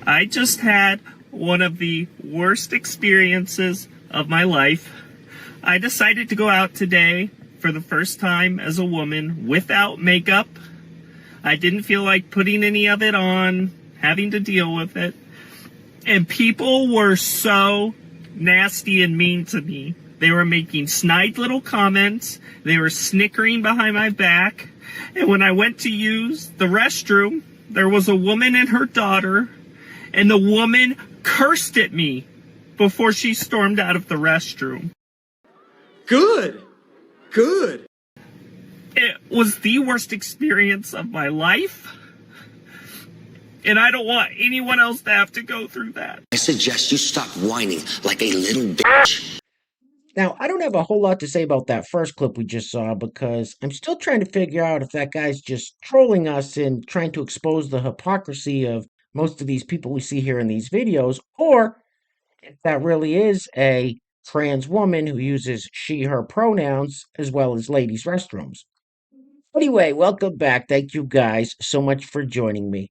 I just had one of the worst experiences of my life. I decided to go out today for the first time as a woman without makeup. I didn't feel like putting any of it on, having to deal with it. And people were so nasty and mean to me. They were making snide little comments. They were snickering behind my back. And when I went to use the restroom, there was a woman and her daughter, and the woman cursed at me before she stormed out of the restroom. Good. Good. It was the worst experience of my life. And I don't want anyone else to have to go through that. I suggest you stop whining like a little bitch. Now, I don't have a whole lot to say about that first clip we just saw because I'm still trying to figure out if that guy's just trolling us and trying to expose the hypocrisy of most of these people we see here in these videos, or if that really is a trans woman who uses she, her pronouns as well as ladies' restrooms. Anyway, welcome back. Thank you guys so much for joining me.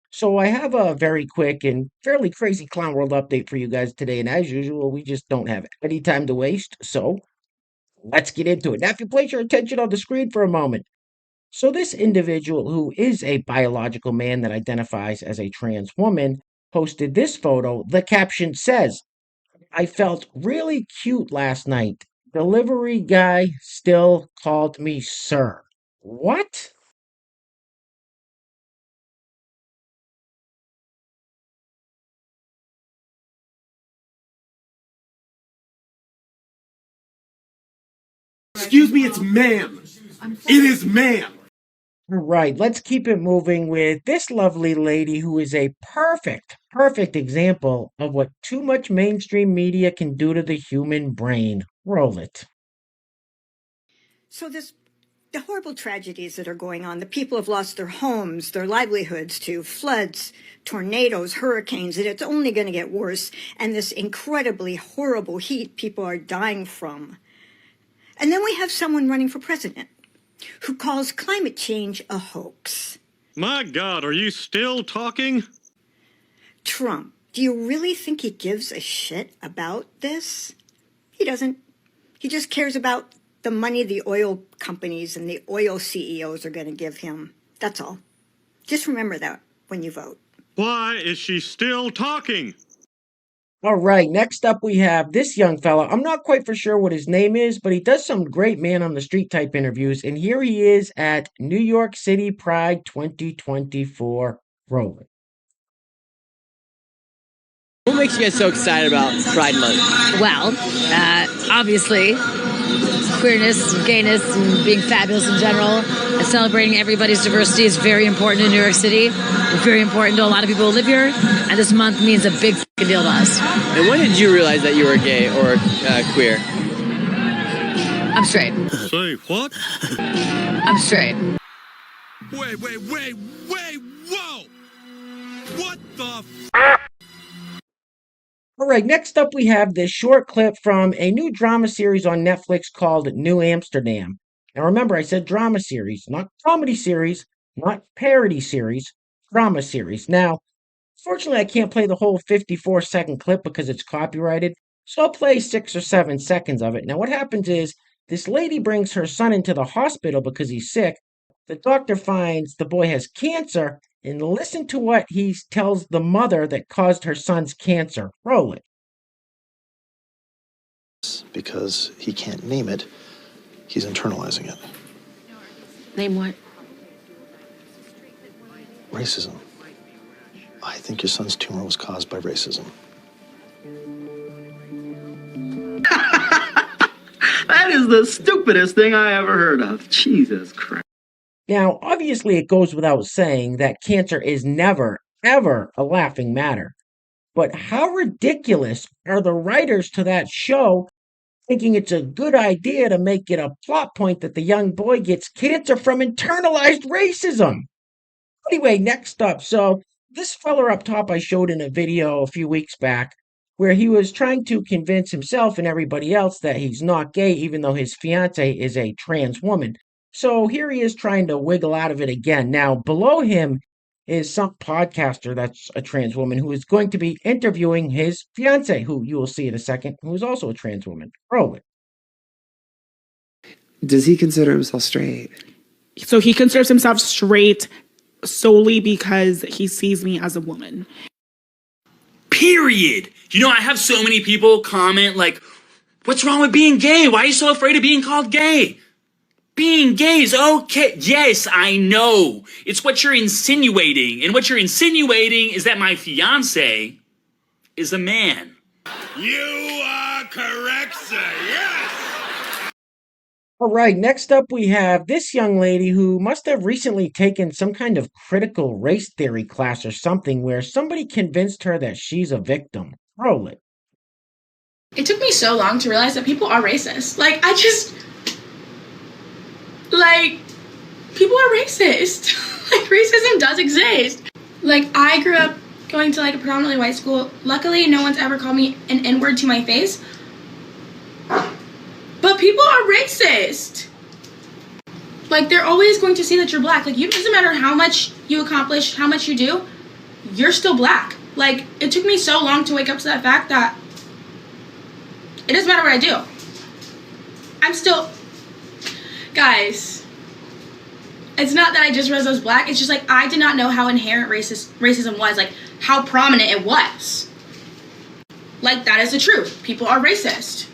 So I have a very quick and fairly crazy Clown World update for you guys today, and as usual, we just don't have any time to waste, so let's get into it. Now, if you place your attention on the screen for a moment. So this individual, who is a biological man that identifies as a trans woman, posted this photo. The caption says, "I felt really cute last night. Delivery guy still called me sir." What? Excuse me, it's ma'am. It is ma'am. All right, let's keep it moving with this lovely lady who is a perfect example of what too much mainstream media can do to the human brain. Roll it. So the horrible tragedies that are going on, the people have lost their homes, their livelihoods to floods, tornadoes, hurricanes, and it's only going to get worse. And this incredibly horrible heat people are dying from. And then we have someone running for president who calls climate change a hoax. My God, are you still talking? Trump, do you really think he gives a shit about this? He doesn't. He just cares about the money the oil companies and the oil CEOs are going to give him. That's all. Just remember that when you vote. Why is she still talking? All right, next up we have this young fella. I'm not quite for sure what his name is, but he does some great man on the street type interviews, and here he is at New York City Pride 2024. Roll it. What makes you guys so excited about Pride Month? Well, obviously, queerness, gayness, and being fabulous in general, and celebrating everybody's diversity is very important in New York City. It's very important to a lot of people who live here, and this month means a big fucking deal to us. And when did you realize that you were gay or queer? I'm straight. Say what? I'm straight. Wait, whoa! What the All right, next up we have this short clip from a new drama series on Netflix called New Amsterdam. Now remember, I said drama series, not comedy series, not parody series, drama series. Now, fortunately, I can't play the whole 54-second clip because it's copyrighted, so I'll play 6 or 7 seconds of it. Now, what happens is this lady brings her son into the hospital because he's sick. The doctor finds the boy has cancer, and listen to what he tells the mother that caused her son's cancer. Roll it. Because he can't name it, he's internalizing it. Name what? Racism. I think your son's tumor was caused by racism. That is the stupidest thing I ever heard of. Jesus Christ. Now, obviously, it goes without saying that cancer is never, ever a laughing matter. But how ridiculous are the writers to that show thinking it's a good idea to make it a plot point that the young boy gets cancer from internalized racism? Anyway, next up, so this fella up top I showed in a video a few weeks back where he was trying to convince himself and everybody else that he's not gay even though his fiance is a trans woman. So here he is trying to wiggle out of it again. Now, below him is some podcaster that's a trans woman who is going to be interviewing his fiance, who you will see in a second, who is also a trans woman. Roll it. Does he consider himself straight? So he considers himself straight solely because he sees me as a woman. Period. You know, I have so many people comment like, what's wrong with being gay? Why are you so afraid of being called gay? Being gay is okay. Yes, I know. It's what you're insinuating. And what you're insinuating is that my fiance is a man. You are correct, sir. Yes! All right, next up we have this young lady who must have recently taken some kind of critical race theory class or something where somebody convinced her that she's a victim. Roll it. It took me so long to realize that people are racist. People are racist. Racism does exist. I grew up going to a predominantly white school. Luckily, no one's ever called me an N-word to my face. But people are racist. They're always going to see that you're black. It doesn't matter how much you accomplish, how much you do, you're still black. It took me so long to wake up to that fact that it doesn't matter what I do. I'm still... Guys, it's not that I just realized I was black. It's just I did not know how inherent racism was, how prominent it was. That is the truth. People are racist.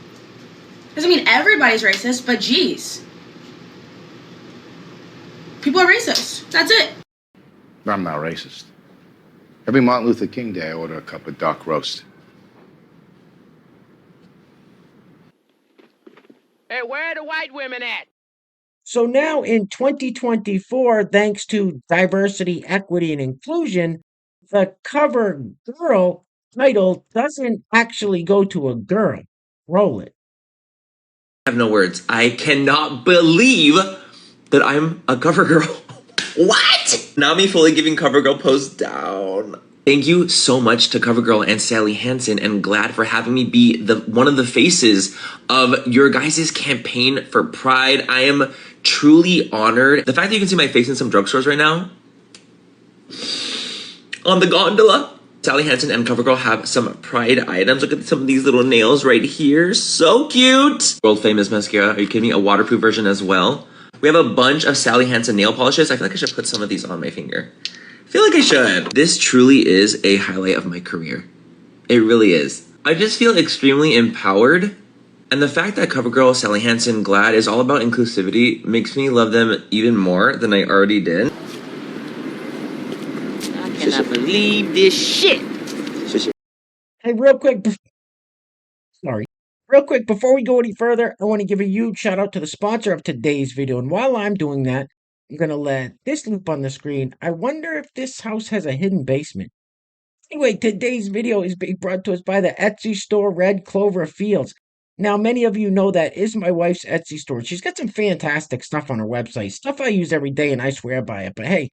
Doesn't mean everybody's racist, but geez. People are racist. That's it. I'm not racist. Every Martin Luther King Day, I order a cup of dark roast. Hey, where are the white women at? So now in 2024, thanks to diversity, equity, and inclusion, the cover girl title doesn't actually go to a girl. Roll it. I have no words. I cannot believe that I'm a cover girl. What? Now me fully giving CoverGirl posts down. Thank you so much to CoverGirl and Sally Hansen, and glad for having me be one of the faces of your guys' campaign for Pride. I am truly honored. The fact that you can see my face in some drugstores right now, on the gondola. Sally Hansen and CoverGirl have some Pride items. Look at some of these little nails right here. So cute. World famous mascara. Are you kidding me? A waterproof version as well. We have a bunch of Sally Hansen nail polishes. I feel like I should put some of these on my finger. I feel like I should. This truly is a highlight of my career. It really is. I just feel extremely empowered. And the fact that CoverGirl, Sally Hansen, GLAAD is all about inclusivity makes me love them even more than I already did. I cannot believe this shit. Hey, real quick, before we go any further, I want to give a huge shout out to the sponsor of today's video. And while I'm doing that, I'm going to let this loop on the screen. I wonder if this house has a hidden basement. Anyway, today's video is being brought to us by the Etsy store Red Clover Fields. Now, many of you know that is my wife's Etsy store. She's got some fantastic stuff on her website, stuff I use every day, and I swear by it. But hey,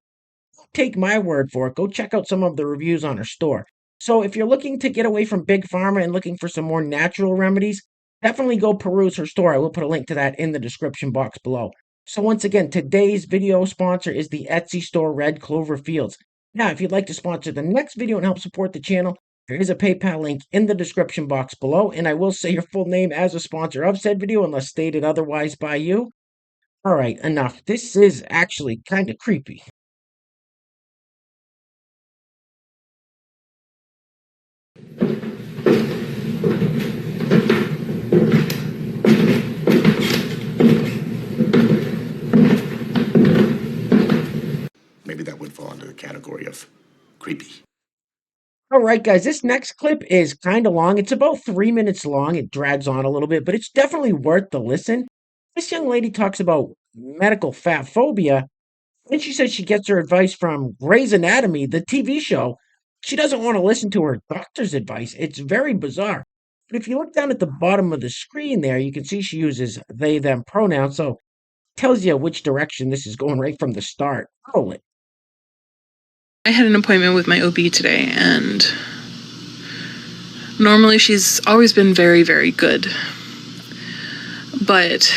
don't take my word for it. Go check out some of the reviews on her store. So if you're looking to get away from Big Pharma and looking for some more natural remedies, definitely go peruse her store. I will put a link to that in the description box below. So once again, today's video sponsor is the Etsy store Red Clover Fields. Now, if you'd like to sponsor the next video and help support the channel, there is a PayPal link in the description box below, and I will say your full name as a sponsor of said video unless stated otherwise by you. All right, enough. This is actually kind of creepy. Maybe that would fall under the category of creepy. All right, guys, this next clip is kind of long. It's about 3 minutes long. It drags on a little bit, but it's definitely worth the listen. This young lady talks about medical fat phobia, and she says she gets her advice from Grey's Anatomy, the TV show. She doesn't want to listen to her doctor's advice. It's very bizarre. But if you look down at the bottom of the screen there, you can see she uses they, them pronouns, so it tells you which direction this is going right from the start. Roll it. I had an appointment with my OB today, and normally she's always been very, very good. But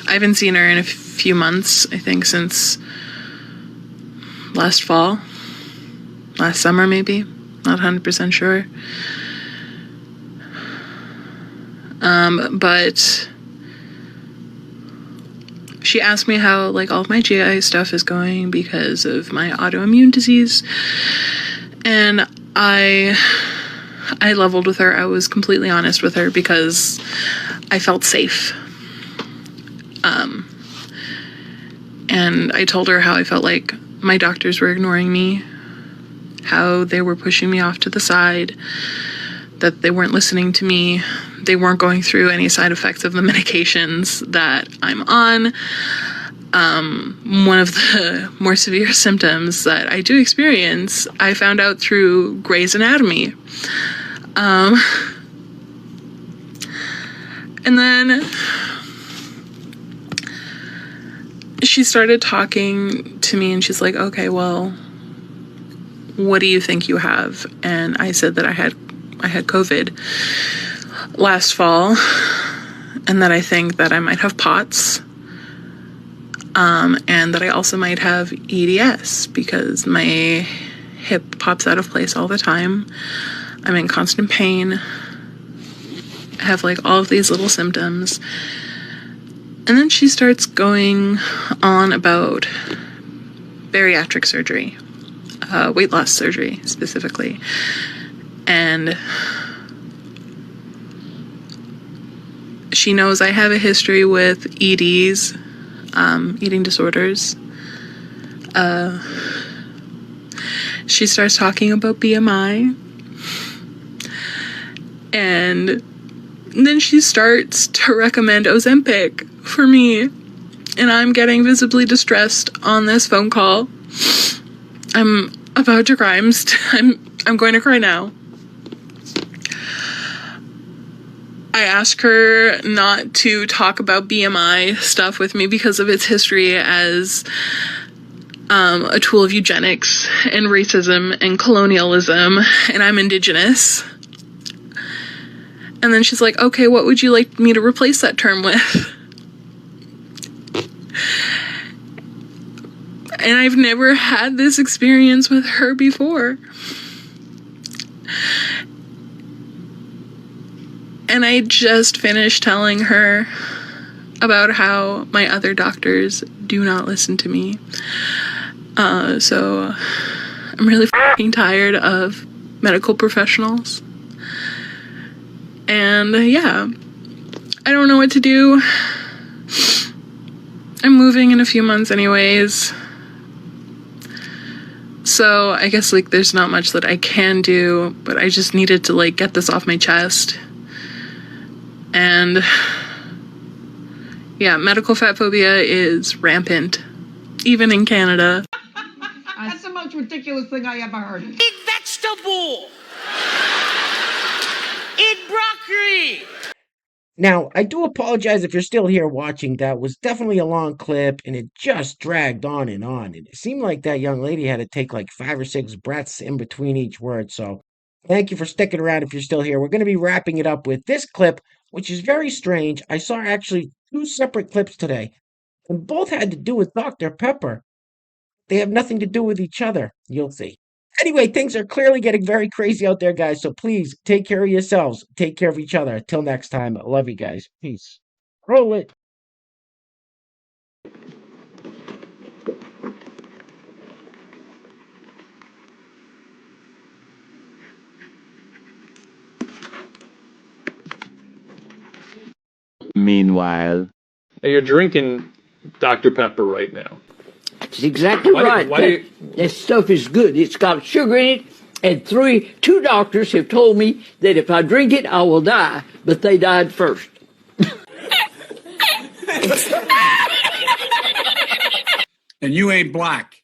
I haven't seen her in a few months, I think since last fall, last summer maybe, not 100% sure. But she asked me how like all of my GI stuff is going because of my autoimmune disease, and I leveled with her. I was completely honest with her because I felt safe. And I told her how I felt like my doctors were ignoring me, how they were pushing me off to the side, that they weren't listening to me, they weren't going through any side effects of the medications that I'm on. One of the more severe symptoms that I do experience, I found out through Grey's Anatomy. And then she started talking to me and she's like, okay, well, what do you think you have? And I said that I had COVID last fall and that I think that I might have POTS, and that I also might have EDS because my hip pops out of place all the time. I'm in constant pain. I have like all of these little symptoms. And then she starts going on about bariatric surgery, weight loss surgery specifically. And she knows I have a history with EDs, eating disorders. She starts talking about BMI. And then she starts to recommend Ozempic for me. And I'm getting visibly distressed on this phone call. I'm about to cry. I'm going to cry now. I asked her not to talk about BMI stuff with me because of its history as a tool of eugenics and racism and colonialism, and I'm indigenous. And then she's like, okay, what would you like me to replace that term with? And I've never had this experience with her before. And I just finished telling her about how my other doctors do not listen to me. So I'm really fucking tired of medical professionals. And yeah, I don't know what to do. I'm moving in a few months anyways. So I guess like there's not much that I can do, but I just needed to like get this off my chest. And yeah, medical fat phobia is rampant, even in Canada. That's the most ridiculous thing I ever heard. Eat vegetable. Eat broccoli. Now, I do apologize if you're still here watching. That was definitely a long clip, and it just dragged on. And it seemed like that young lady had to take like 5 or 6 breaths in between each word. So thank you for sticking around if you're still here. We're going to be wrapping it up with this clip, which is very strange. I saw actually 2 separate clips today, and both had to do with Dr. Pepper. They have nothing to do with each other. You'll see. Anyway, things are clearly getting very crazy out there, guys. So please take care of yourselves. Take care of each other. Until next time, I love you guys. Peace. Roll it. Meanwhile, you're drinking Dr. Pepper right now. That's exactly right. That stuff is good. It's got sugar in it, and 2 doctors have told me that if I drink it, I will die, but they died first. And you ain't black.